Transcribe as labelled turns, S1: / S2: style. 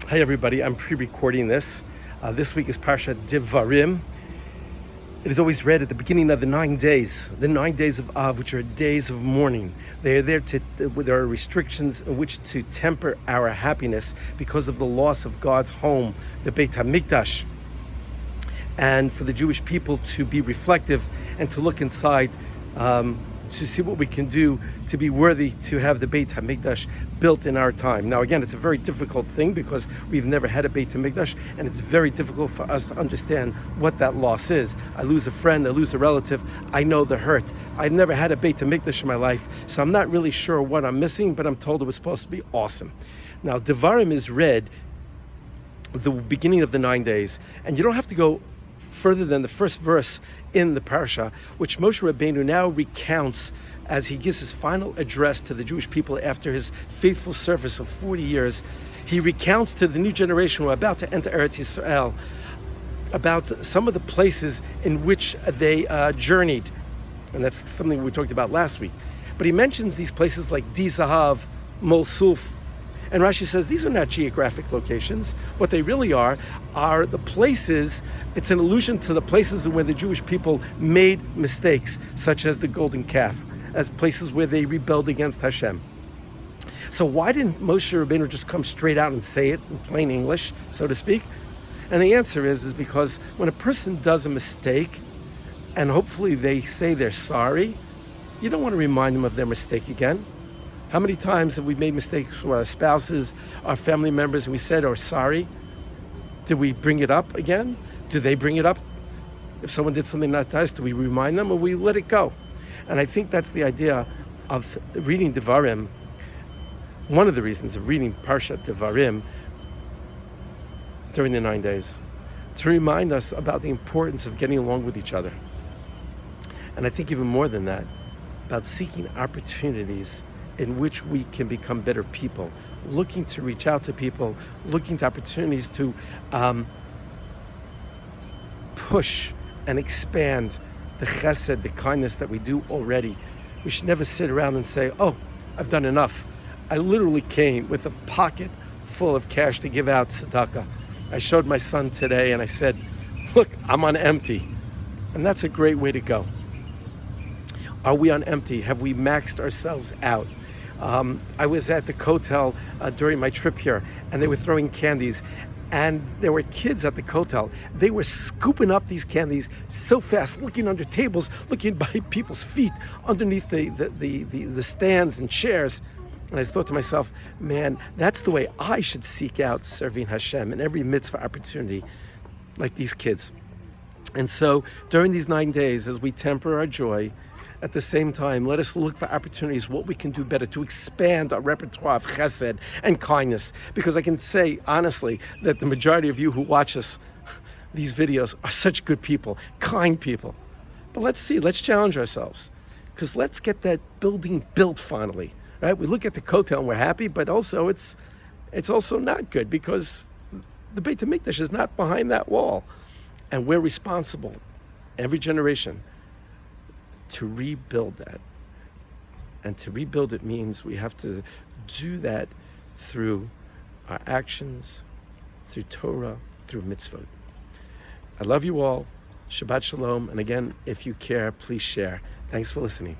S1: Hi everybody, I'm pre-recording this. This week is Parsha Devarim. It is always read at the beginning of the 9 days of Av, which are days of mourning. They are there there are restrictions in which to temper our happiness because of the loss of God's home, the Beit HaMikdash, and for the Jewish people to be reflective and to look inside, to see what we can do to be worthy to have the Beit HaMikdash built in our time. Now again, it's a very difficult thing because we've never had a Beit HaMikdash, and it's very difficult for us to understand what that loss is. I lose a friend, I lose a relative, I know the hurt. I've never had a Beit HaMikdash in my life, so I'm not really sure what I'm missing, but I'm told it was supposed to be awesome. Now Devarim is read the beginning of the 9 days, and you don't have to go further than the first verse in the parsha, which Moshe Rabbeinu now recounts as he gives his final address to the Jewish people after his faithful service of 40 years. He recounts to the new generation who are about to enter Eretz Yisrael about some of the places in which they journeyed, and that's something we talked about last week. But he mentions these places like Di Zahav, Molsuf, and Rashi says these are not geographic locations. What they really are the places, it's an allusion to the places where the Jewish people made mistakes, such as the golden calf, as places where they rebelled against Hashem. So why didn't Moshe Rabbeinu just come straight out and say it in plain English, so to speak? And the answer is because when a person does a mistake, and hopefully they say they're sorry, you don't want to remind them of their mistake again. How many times have we made mistakes with our spouses, our family members, and we said, "Oh, sorry"? Do we bring it up again? Do they bring it up? If someone did something not nice, do we remind them or we let it go? And I think that's the idea of reading Devarim. One of the reasons of reading Parshat Devarim during the 9 days, to remind us about the importance of getting along with each other. And I think even more than that, about seeking opportunities in which we can become better people, looking to reach out to people, looking to opportunities to push and expand the chesed, the kindness that we do already. We should never sit around and say, "Oh, I've done enough." I literally came with a pocket full of cash to give out tzedakah. I showed my son today and I said, "Look, I'm on empty." And that's a great way to go. Are we on empty? Have we maxed ourselves out? I was at the Kotel during my trip here, and they were throwing candies, and there were kids at the Kotel. They were scooping up these candies so fast, looking under tables, looking by people's feet, underneath the stands and chairs. And I thought to myself, man, that's the way I should seek out serving Hashem in every mitzvah opportunity, like these kids. And so during these 9 days, as we temper our joy, at the same time, let us look for opportunities, what we can do better to expand our repertoire of chesed and kindness. Because I can say, honestly, that the majority of you who watch us, these videos, are such good people, kind people. But let's challenge ourselves. Because let's get that building built finally, right? We look at the Kotel and we're happy, but also it's also not good because the Beit HaMikdash is not behind that wall. And we're responsible, every generation, to rebuild that. And to rebuild it means we have to do that through our actions, through Torah, through mitzvot. I love you all. Shabbat Shalom. And again, if you care, please share. Thanks for listening.